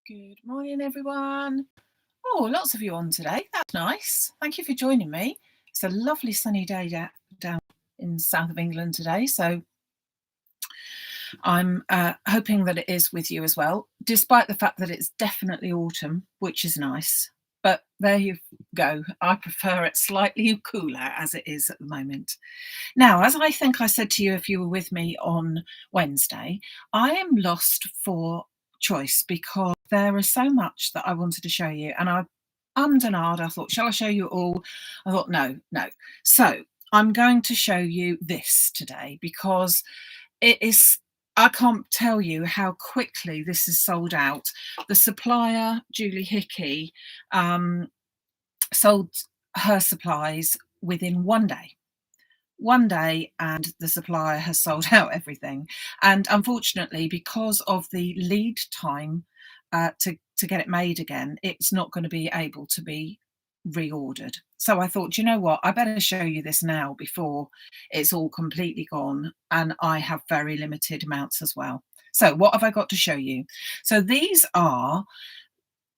Good morning, everyone. Oh, lots of you on today. That's nice. Thank you for joining me. It's a lovely sunny day down in the south of England today, so I'm hoping that it is with you as well, despite the fact that it's definitely autumn, which is nice. But there you go. I prefer it slightly cooler as it is at the moment. Now, as I think I said to you if you were with me on Wednesday, I am lost for choice because there is so much that I wanted to show you, and I ummed and ahed. I thought, shall I show you all? I thought, no. So I'm going to show you this today because it is, I can't tell you how quickly this is sold out. The supplier, Julie Hickey, sold her supplies within one day, and the supplier has sold out everything. And unfortunately, because of the lead time to get it made again, it's not going to be able to be reordered. So I thought, you know what, I better show you this now before it's all completely gone, and I have very limited amounts as well. So what have I got to show you? So these are,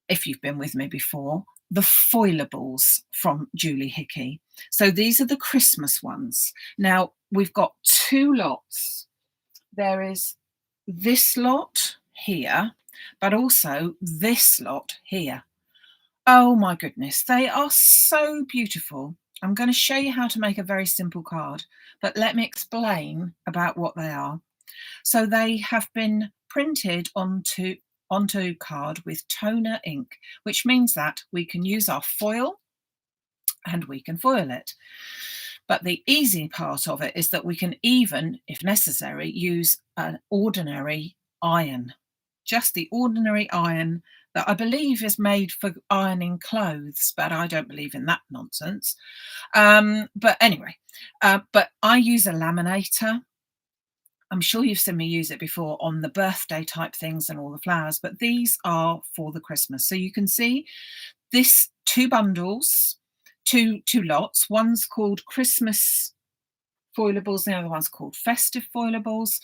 if you've been with me before, the Foilables from Julie Hickey. So these are the Christmas ones. Now we've got two lots. There is this lot here, but also this lot here. Oh my goodness, they are so beautiful. I'm going to show you how to make a very simple card, but let me explain about what they are. So they have been printed onto card with toner ink, which means that we can use our foil and we can foil it. But the easy part of it is that we can even, if necessary, use an ordinary iron, just the ordinary iron that I believe is made for ironing clothes, but I don't believe in that nonsense. But anyway, but I use a laminator. I'm sure you've seen me use it before on the birthday type things and all the flowers, but these are for the Christmas. So you can see this two bundles, two lots. One's called Christmas Foilables, the other one's called Festive Foilables.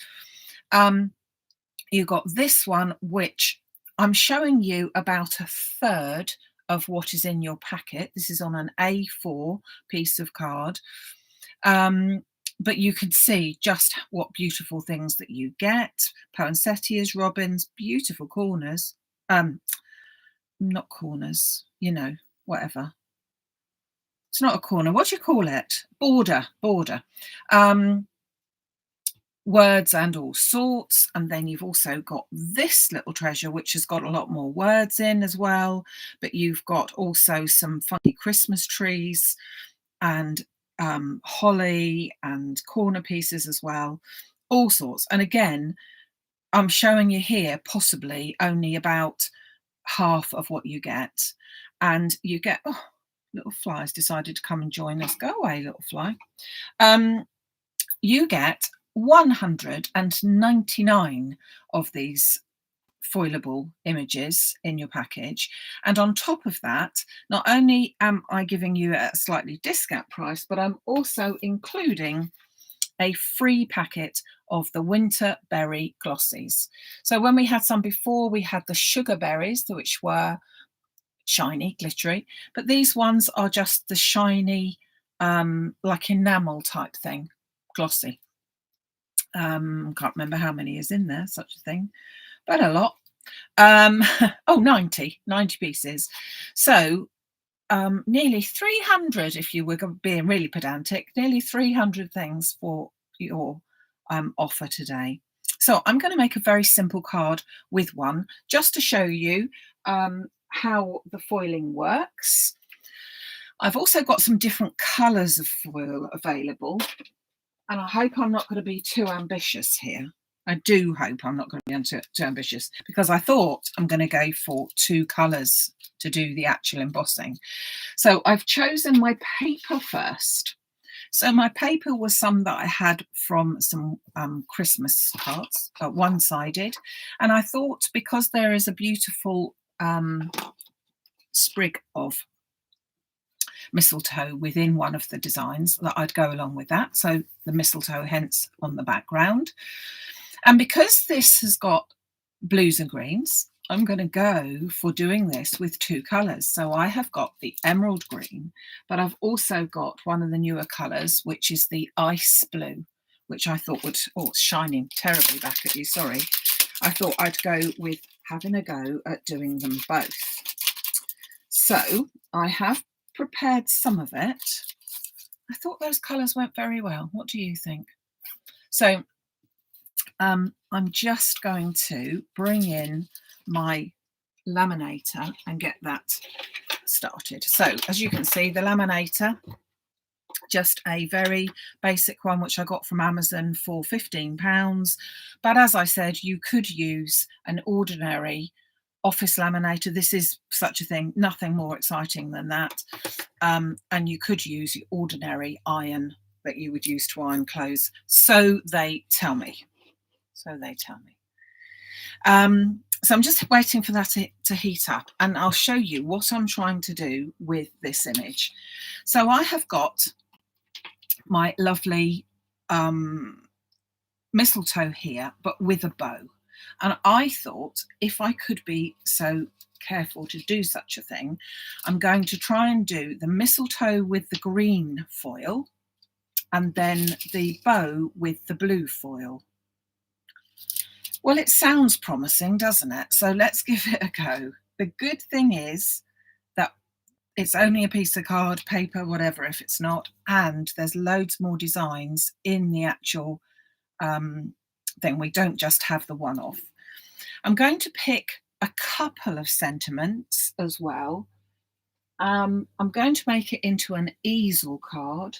You got this one, which I'm showing you about a third of what is in your packet. This is on an A4 piece of card. But you can see just what beautiful things that you get. Poinsettias, robins, beautiful corners. Not corners, you know, whatever. It's not a corner. What do you call it? Border. Words and all sorts. And then you've also got this little treasure, which has got a lot more words in as well. But you've got also some funny Christmas trees and holly and corner pieces as well, all sorts. And again, I'm showing you here possibly only about half of what you get. And you get, oh, little fly's decided to come and join us. Go away, little fly. You get 199 of these foilable images in your package, and on top of that, not only am I giving you a slightly discount price, but I'm also including a free packet of the winter berry glossies. So when we had some before, we had the sugar berries, which were shiny, glittery, but these ones are just the shiny like enamel type thing, glossy. Can't remember how many is in there, such a thing, but a lot. 90 pieces. So nearly 300, if you were being really pedantic, nearly 300 things for your offer today. So I'm going to make a very simple card with one just to show you how the foiling works. I've also got some different colours of foil available, and I hope I'm not going to be too ambitious here. I do hope I'm not going to be too ambitious, because I thought I'm going to go for two colours to do the actual embossing. So I've chosen my paper first. So my paper was some that I had from some Christmas cards, one-sided. And I thought, because there is a beautiful sprig of mistletoe within one of the designs, that I'd go along with that. So the mistletoe hence on the background. And because this has got blues and greens, I'm going to go for doing this with two colours. So I have got the emerald green, but I've also got one of the newer colours, which is the ice blue, which I thought would, oh, it's shining terribly back at you, sorry. I thought I'd go with having a go at doing them both. So I have prepared some of it. I thought those colours went very well. What do you think? So I'm just going to bring in my laminator and get that started. So as you can see, the laminator, just a very basic one which I got from Amazon for £15, but as I said, you could use an ordinary office laminator. This is such a thing, nothing more exciting than that, and you could use your ordinary iron that you would use to iron clothes, so they tell me. So I'm just waiting for that to heat up, and I'll show you what I'm trying to do with this image. So I have got my lovely mistletoe here, but with a bow. And I thought, if I could be so careful to do such a thing, I'm going to try and do the mistletoe with the green foil and then the bow with the blue foil. Well, it sounds promising, doesn't it? So let's give it a go. The good thing is that it's only a piece of card, paper, whatever, if it's not, and there's loads more designs in the actual thing. We don't just have the one-off. I'm going to pick a couple of sentiments as well. I'm going to make it into an easel card.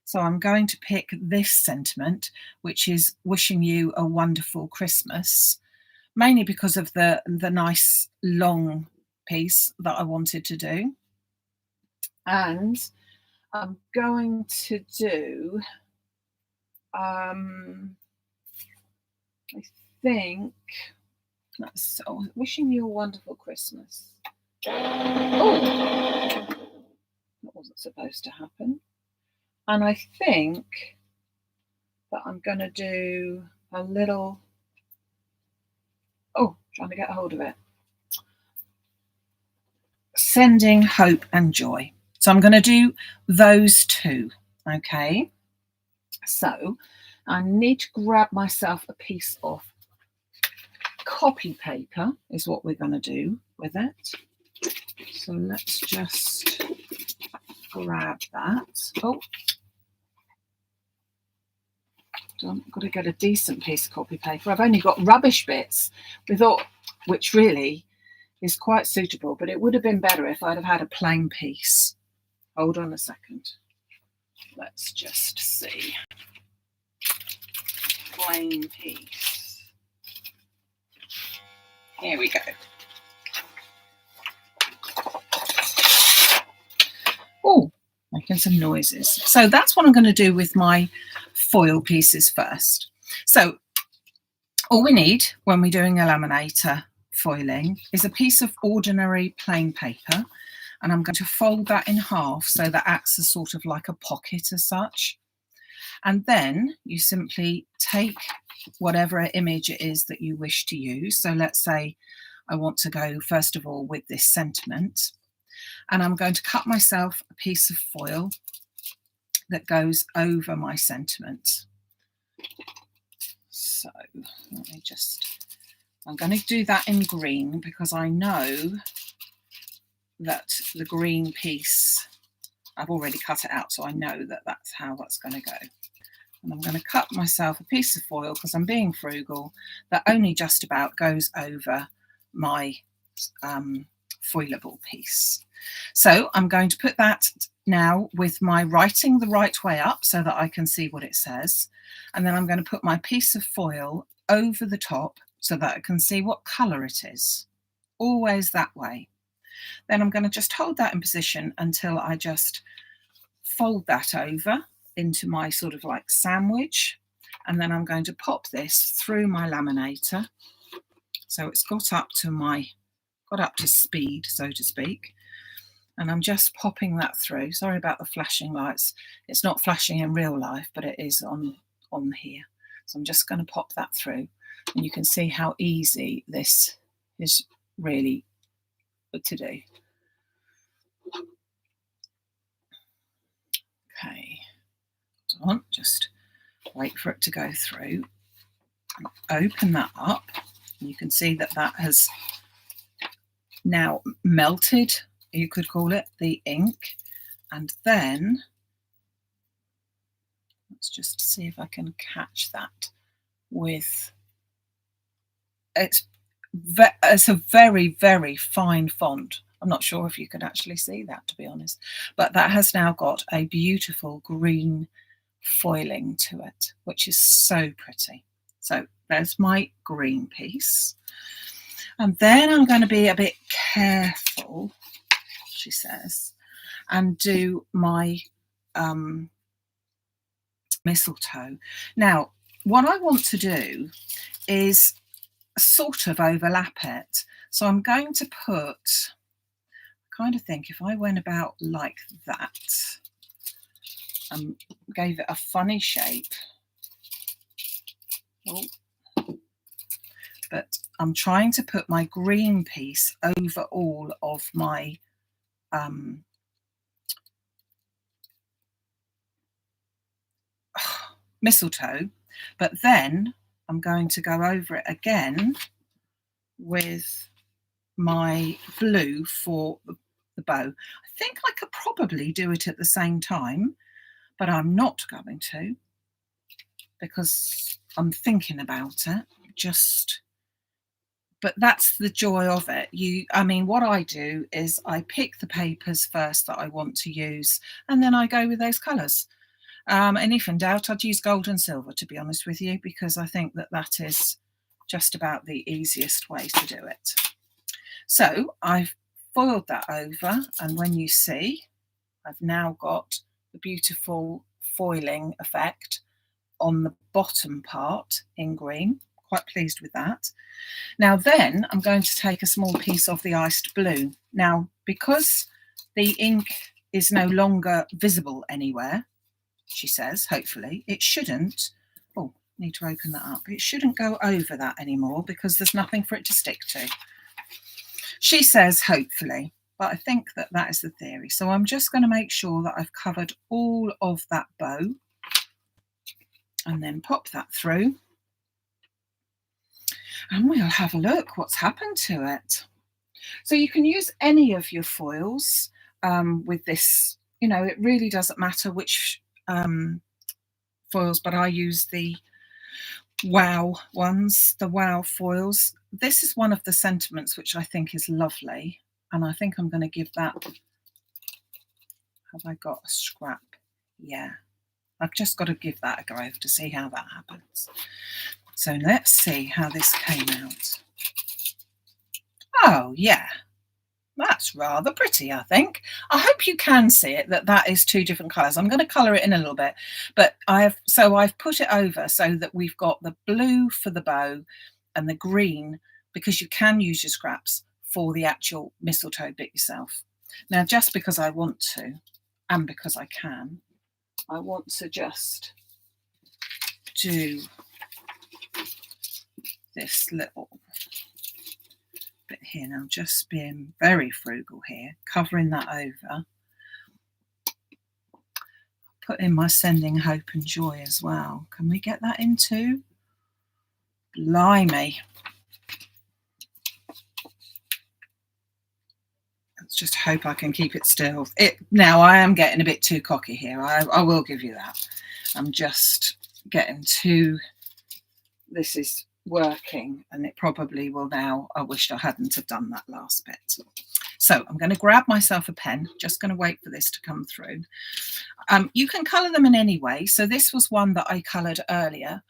So I'm going to pick this sentiment, which is wishing you a wonderful Christmas, mainly because of the nice long piece that I wanted to do. And I'm going to do, I think, that's wishing you a wonderful Christmas. Oh, that wasn't supposed to happen. And I think that I'm going to do a little, trying to get a hold of it. Sending hope and joy. So I'm going to do those two, okay? So I need to grab myself a piece of copy paper is what we're going to do with it. So let's just grab that. I've got to get a decent piece of copy paper. I've only got rubbish bits, which really is quite suitable, but it would have been better if I'd have had a plain piece. Hold on a second. Let's just see. Plain piece. Here we go. Oh, making some noises. So that's what I'm going to do with my foil pieces first. So all we need when we're doing a laminator foiling is a piece of ordinary plain paper, and I'm going to fold that in half so that acts as sort of like a pocket as such. And then you simply take whatever image it is that you wish to use. So let's say I want to go first of all with this sentiment, and I'm going to cut myself a piece of foil that goes over my sentiment. So I'm going to do that in green because I know that the green piece, I've already cut it out, so I know that that's how that's going to go. And I'm going to cut myself a piece of foil because I'm being frugal that only just about goes over my foilable piece. So I'm going to put that now with my writing the right way up so that I can see what it says. And then I'm going to put my piece of foil over the top so that I can see what colour it is. Always that way. Then I'm going to just hold that in position until I just fold that over into my sort of like sandwich. And then I'm going to pop this through my laminator. So it's got up to speed, so to speak. And I'm just popping that through. Sorry about the flashing lights. It's not flashing in real life, but it is on here. So I'm just going to pop that through. And you can see how easy this is really good to do. Okay, so just wait for it to go through. Open that up. You can see that that has now melted, you could call it, the ink. And then let's just see if I can catch that with, it's a very, very fine font. I'm not sure if you can actually see that, to be honest, but that has now got a beautiful green foiling to it, which is so pretty. So there's my green piece. And then I'm going to be a bit careful, she says, and do my mistletoe. Now, what I want to do is sort of overlap it. So I'm going to put, kind of think if I went about like that and gave it a funny shape. Oh. But I'm trying to put my green piece over all of my mistletoe, but then I'm going to go over it again with my blue for the bow. I think I could probably do it at the same time, but I'm not going to because I'm thinking about it. But that's the joy of it. I mean, what I do is I pick the papers first that I want to use, and then I go with those colours. And if in doubt, I'd use gold and silver, to be honest with you, because I think that that is just about the easiest way to do it. So I've foiled that over, and when you see, I've now got the beautiful foiling effect on the bottom part in green. Quite pleased with that. Now then I'm going to take a small piece of the iced blue. Now, because the ink is no longer visible anywhere, she says, hopefully, it shouldn't, oh, need to open that up. It shouldn't go over that anymore because there's nothing for it to stick to. She says, hopefully, but I think that that is the theory. So I'm just going to make sure that I've covered all of that bow and then pop that through. And we'll have a look what's happened to it. So you can use any of your foils with this. You know, it really doesn't matter which foils, but I use the Wow ones, the Wow foils. This is one of the sentiments which I think is lovely, and I think I'm going to give that. Have I got a scrap? Yeah, I've just got to give that a go to see how that happens. So let's see how this came out. Oh yeah, that's rather pretty, I think. I hope you can see it, that is two different colours. I'm going to colour it in a little bit, but I've put it over so that we've got the blue for the bow and the green, because you can use your scraps for the actual mistletoe bit yourself. Now, just because I want to, and because I can, I want to just do this little bit here now, just being very frugal here, covering that over. Put in my sending hope and joy as well. Can we get that in too? Blimey. Let's just hope I can keep it still. Now I am getting a bit too cocky here. I will give you that. I'm just getting too, this is working, and it probably will now. I wished I hadn't have done that last bit. So I'm going to grab myself a pen, just going to wait for this to come through. You can colour them in any way. So this was one that I coloured earlier,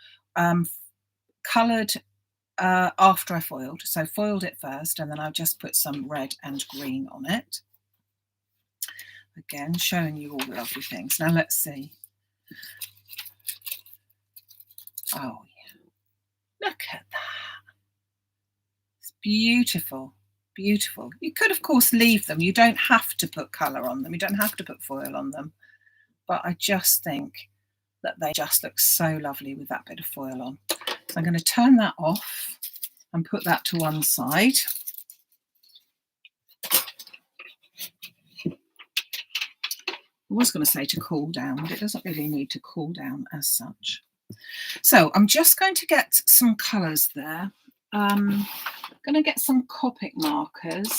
coloured after I foiled. So foiled it first, and then I just put some red and green on it. Again, showing you all the lovely things. Now let's see. Oh yeah, look at that. It's beautiful. Beautiful. You could, of course, leave them. You don't have to put colour on them. You don't have to put foil on them. But I just think that they just look so lovely with that bit of foil on. So I'm going to turn that off and put that to one side. I was going to say to cool down, but it doesn't really need to cool down as such. So I'm just going to get some colours there. I'm going to get some Copic markers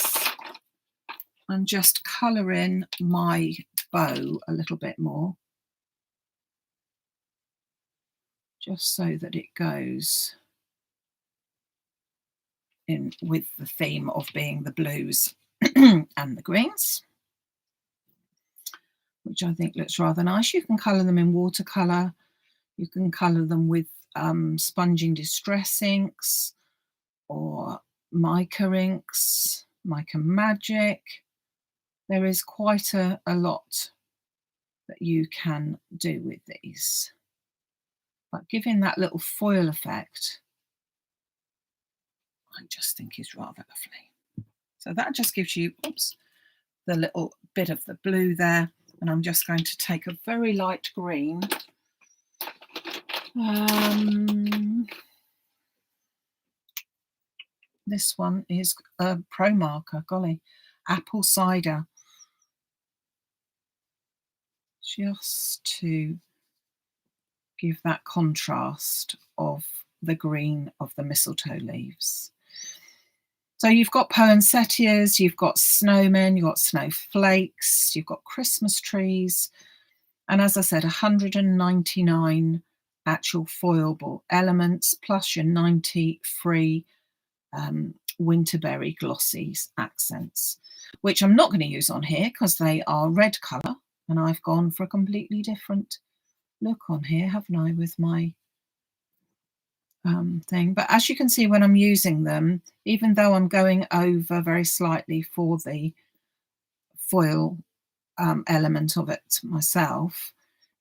and just colour in my bow a little bit more, just so that it goes in with the theme of being the blues and the greens, which I think looks rather nice. You can colour them in watercolour, you can colour them with sponging distress inks or mica inks, mica magic. There is quite a lot that you can do with these, but giving that little foil effect, I just think is rather lovely. So that just gives you, oops, the little bit of the blue there. And I'm just going to take a very light green. This one is a Pro marker, golly, apple cider. Just to give that contrast of the green of the mistletoe leaves. So you've got poinsettias, you've got snowmen, you've got snowflakes, you've got Christmas trees, and as I said, 199 actual foilable elements, plus your 90 free winterberry glossy accents, which I'm not going to use on here because they are red colour, and I've gone for a completely different look on here, haven't I, with my thing. But as you can see, when I'm using them, even though I'm going over very slightly for the foil element of it myself,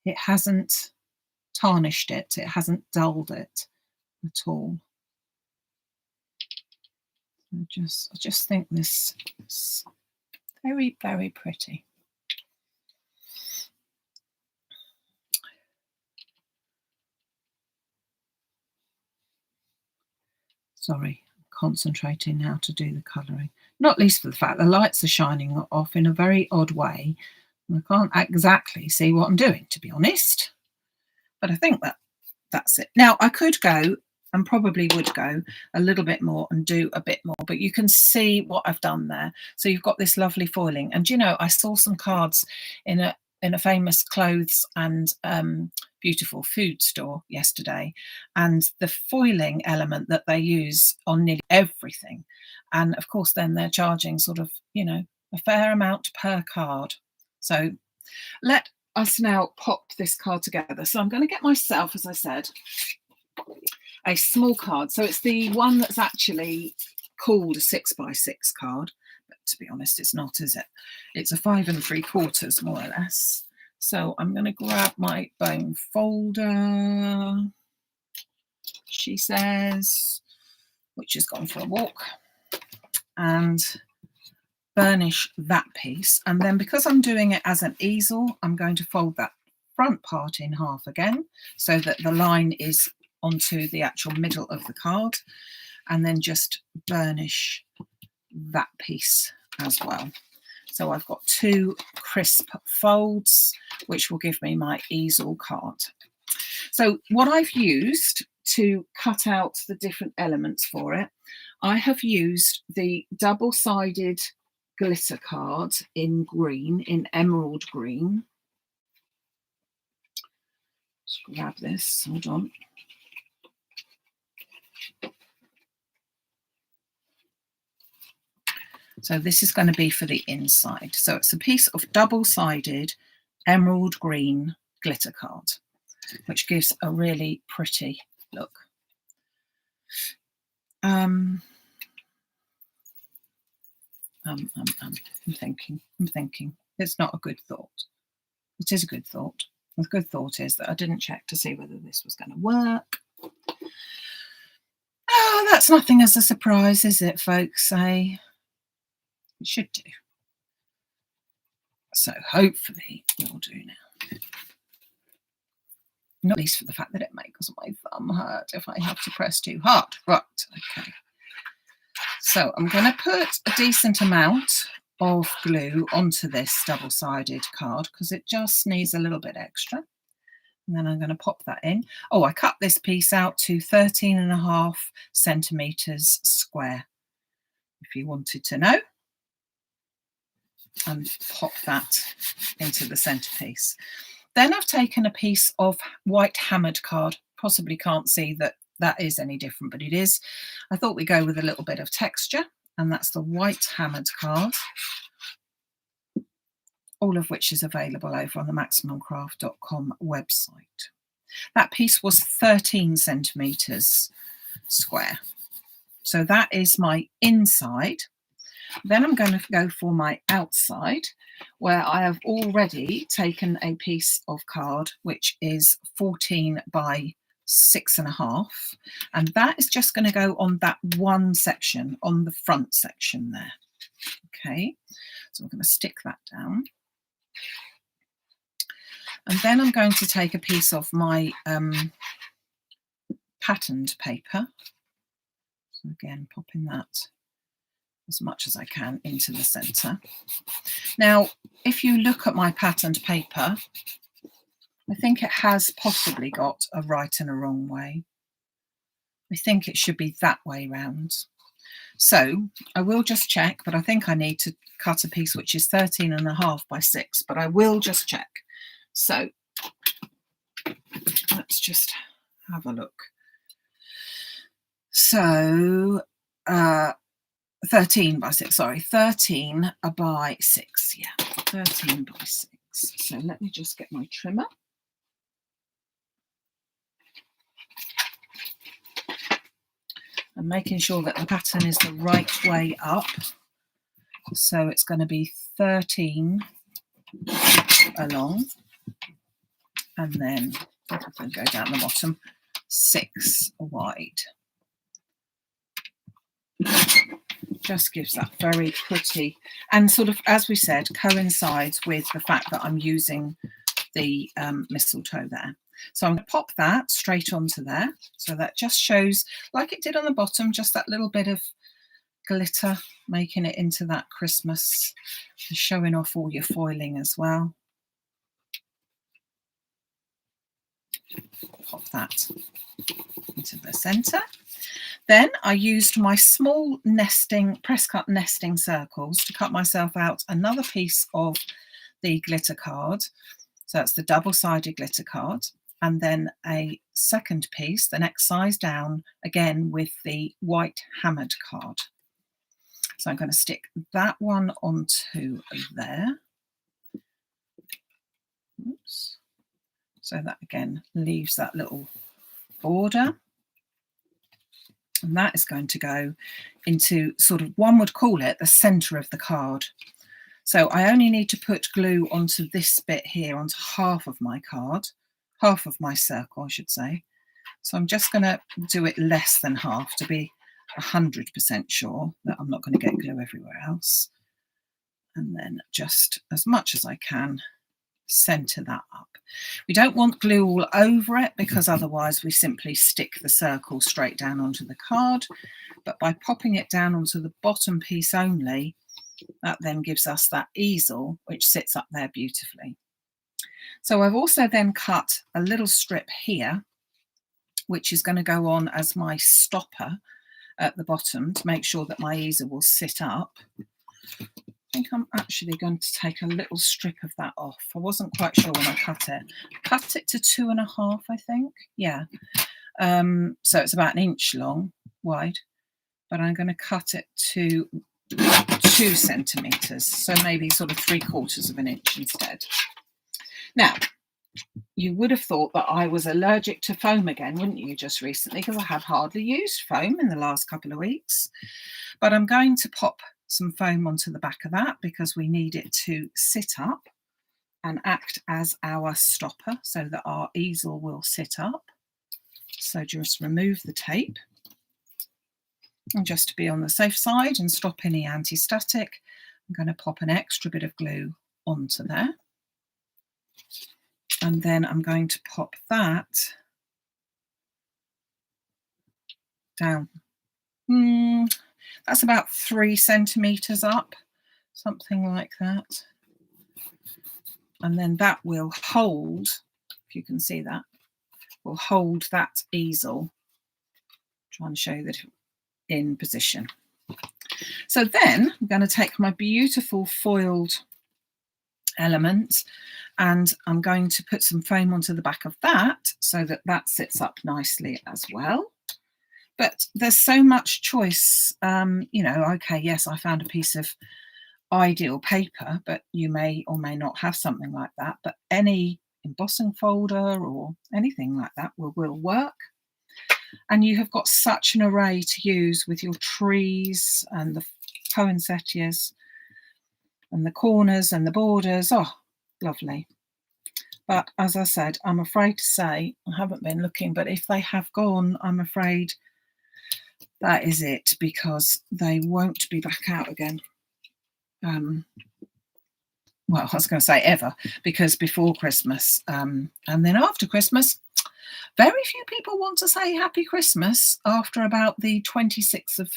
it hasn't tarnished it, it hasn't dulled it at all. I just think this is very, very pretty. Sorry, I'm concentrating now to do the colouring. Not least for the fact the lights are shining off in a very odd way. I can't exactly see what I'm doing, to be honest. But I think that's it. Now, I could go and probably would go a little bit more and do a bit more, but you can see what I've done there. So you've got this lovely foiling. And you know, I saw some cards in a famous clothes and beautiful food store yesterday, and the foiling element that they use on nearly everything, and of course then they're charging sort of, you know, a fair amount per card. So let us now pop this card together. So I'm going to get myself, as I said, a small card. So it's the one that's actually called a 6x6 card, but to be honest it's not, is it? It's a 5 3/4 more or less. So I'm going to grab my bone folder, she says, which has gone for a walk, and burnish that piece. And then because I'm doing it as an easel, I'm going to fold that front part in half again so that the line is onto the actual middle of the card, and then just burnish that piece as well. So I've got 2 crisp folds, which will give me my easel card. So what I've used to cut out the different elements for it, I have used the double-sided glitter card in green, in emerald green. Let's grab this, hold on. So this is going to be for the inside. So it's a piece of double-sided emerald green glitter card, which gives a really pretty look. I'm thinking. It's not a good thought. It is a good thought. The good thought is that I didn't check to see whether this was going to work. Oh, that's nothing as a surprise, is it, folks? It should do. So hopefully it will do now. Not least for the fact that it makes my thumb hurt if I have to press too hard. Right, okay. So I'm going to put a decent amount of glue onto this double-sided card because it just needs a little bit extra. And then I'm going to pop that in. Oh, I cut this piece out to 13.5 centimetres square, if you wanted to know. And pop that into the centerpiece. Then I've taken a piece of white hammered card. Possibly can't see that that is any different, but it is. I thought we'd go with a little bit of texture, and that's the white hammered card, all of which is available over on the maximumcraft.com website. That piece was 13 centimetres square. So that is my inside. Then I'm going to go for my outside, where I have already taken a piece of card which is 14 by 6.5, and that is just going to go on that one section, on the front section there. Okay, so I'm going to stick that down. And then I'm going to take a piece of my patterned paper. So again, popping that as much as I can into the centre. Now, if you look at my patterned paper, I think it has possibly got a right and a wrong way. I think it should be that way round. So I will just check, but I think I need to cut a piece which is 13.5 by 6, but I will just check. So let's just have a look. So 13 by 6, sorry, 13 by 6, yeah, 13 by 6. So let me just get my trimmer. And making sure that the pattern is the right way up. So it's going to be 13 along, and then I'm going to go down the bottom, 6 wide. Just gives that very pretty, and sort of, as we said, coincides with the fact that I'm using the mistletoe there. So I'm going to pop that straight onto there. So that just shows, like it did on the bottom, just that little bit of glitter, making it into that Christmas, and showing off all your foiling as well. Pop that into the centre. Then I used my small nesting, press cut nesting circles to cut myself out another piece of the glitter card. So that's the double-sided glitter card. And then a second piece, the next size down, again with the white hammered card. So I'm going to stick that one onto there. Oops. So that again leaves that little border. And that is going to go into sort of, one would call it the centre of the card. So I only need to put glue onto this bit here, onto half of my card, half of my circle, I should say. So I'm just going to do it less than half to be 100% sure that I'm not going to get glue everywhere else. And then just as much as I can, centre that up. We don't want glue all over it because otherwise we simply stick the circle straight down onto the card. But by popping it down onto the bottom piece only, that then gives us that easel which sits up there beautifully. So I've also then cut a little strip here which is going to go on as my stopper at the bottom to make sure that my easel will sit up. I think I'm actually going to take a little strip of that off. I wasn't quite sure when I cut it. Cut it to 2.5, I think. Yeah. So it's about 1 inch long, wide, but I'm going to cut it to 2 centimetres, so maybe sort of 3/4 of an inch instead. Now, you would have thought that I was allergic to foam again, wouldn't you, just recently, because I have hardly used foam in the last couple of weeks. But I'm going to pop some foam onto the back of that because we need it to sit up and act as our stopper so that our easel will sit up. So just remove the tape. And just to be on the safe side and stop any anti-static, I'm going to pop an extra bit of glue onto there. And then I'm going to pop that down. That's about 3 centimetres up. something like that. And then that will hold, if you can see that, will hold that easel. Try and show that in position. So then I'm going to take my beautiful foiled element and I'm going to put some foam onto the back of that so that that sits up nicely as well. But there's so much choice, you know, okay, yes, I found a piece of ideal paper, but you may or may not have something like that, but any embossing folder or anything like that will work. And you have got such an array to use with your trees and the poinsettias and the corners and the borders. Oh, lovely. But as I said, I'm afraid to say, I haven't been looking, but if they have gone, I'm afraid that is it, because they won't be back out again. Well, I was going to say ever, because before Christmas and then after Christmas, very few people want to say Happy Christmas after about the 26th of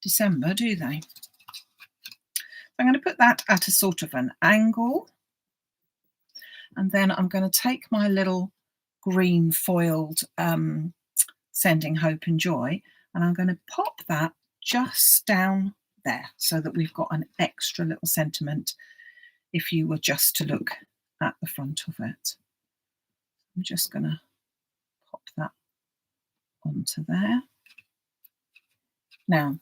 December, do they? I'm going to put that at a sort of an angle. And then I'm going to take my little green foiled Sending Hope and Joy, and I'm going to pop that just down there so that we've got an extra little sentiment if you were just to look at the front of it. I'm just going to pop that onto there. Now,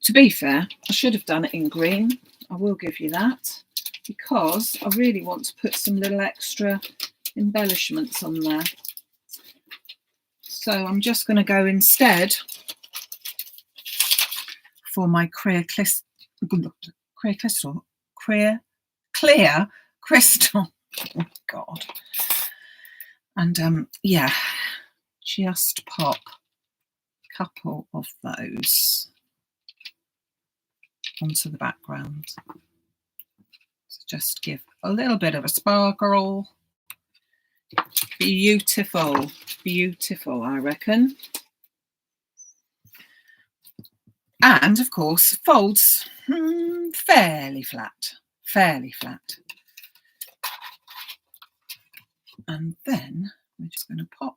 to be fair, I should have done it in green. I will give you that, because I really want to put some little extra embellishments on there. So I'm just going to go instead for my clear crystal. Oh God. And yeah, just pop a couple of those onto the background. So just give a little bit of a sparkle. Beautiful, beautiful, I reckon. And of course, folds fairly flat. And then we're just going to pop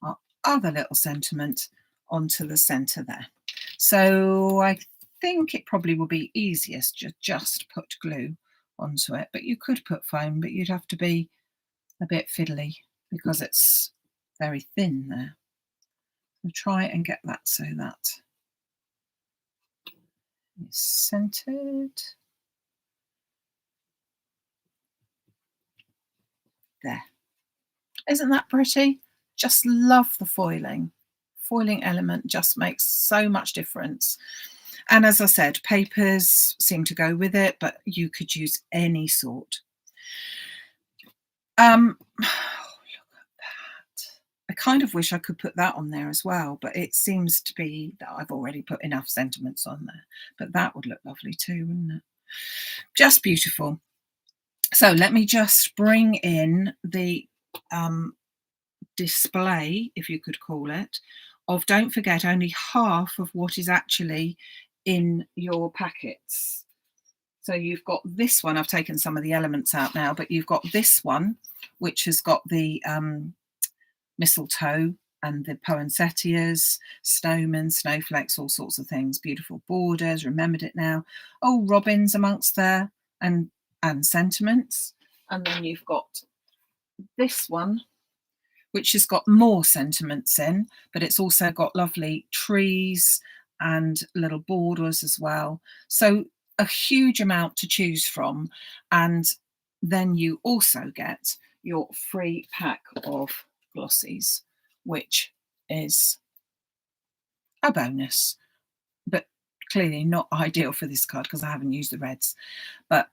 our other little sentiment onto the centre there. So I think it probably will be easiest to just put glue onto it, but you could put foam, but you'd have to be a bit fiddly because it's very thin there. So try and get that so that is centered. There. Isn't that pretty? Just love the foiling. Foiling element just makes so much difference. And as I said, papers seem to go with it, but you could use any sort. Oh, look at that. I kind of wish I could put that on there as well, but it seems to be that I've already put enough sentiments on there. But that would look lovely too, wouldn't it? Just beautiful. So let me just bring in the display, if you could call it, of, don't forget, only half of what is actually in your packets. So you've got this one, I've taken some of the elements out now, but you've got this one, which has got the mistletoe and the poinsettias, snowmen, snowflakes, all sorts of things, beautiful borders, remembered it now. Oh, robins amongst there, and sentiments. And then you've got this one, which has got more sentiments in, but it's also got lovely trees and little borders as well. So a huge amount to choose from. And then you also get your free pack of glossies, which is a bonus, but clearly not ideal for this card because I haven't used the reds. But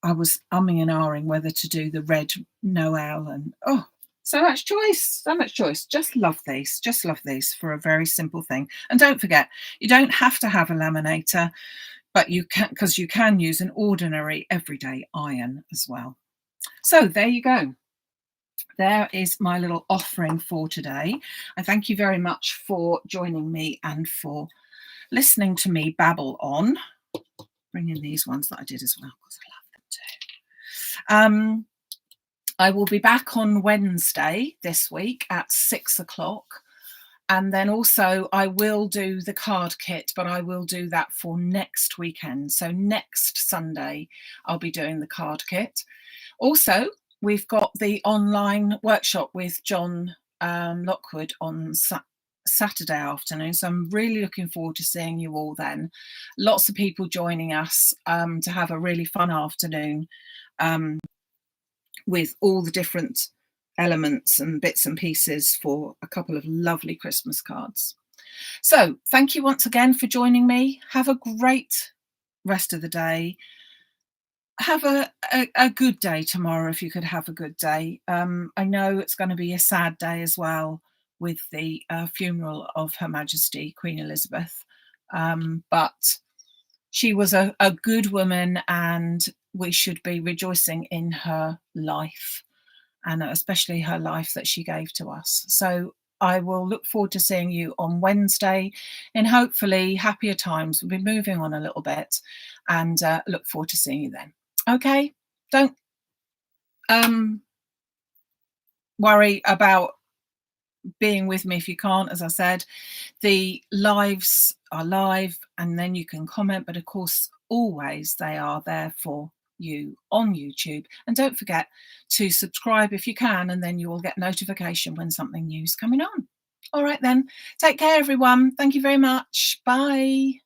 I was umming and ahhing whether to do the red Noel, and oh, so much choice. Just love these for a very simple thing. And don't forget, you don't have to have a laminator, but you can, because you can use an ordinary everyday iron as well. So there you go. There is my little offering for today. I thank you very much for joining me and for listening to me babble on. bring in these ones that I did as well because I love them too. I will be back on Wednesday this week at 6 o'clock. And then also I will do the card kit, but I will do that for next weekend. So next Sunday, I'll be doing the card kit. Also, we've got the online workshop with John Lockwood on Saturday afternoon. So I'm really looking forward to seeing you all then. Lots of people joining us to have a really fun afternoon with all the different elements and bits and pieces for a couple of lovely Christmas cards. So thank you once again for joining me. Have a great rest of the day. Have a good day tomorrow if you could have a good day. I know it's going to be a sad day as well with the funeral of Her Majesty Queen Elizabeth, but she was a good woman and we should be rejoicing in her life, and especially her life that she gave to us. So I will look forward to seeing you on Wednesday in hopefully happier times. We'll be moving on a little bit and look forward to seeing you then. Okay, don't worry about being with me if you can't. As I said, the lives are live and then you can comment, but of course always they are there for you on YouTube. And don't forget to subscribe if you can, and then you will get notification when something new's coming on. All right then, take care everyone. Thank you very much. Bye.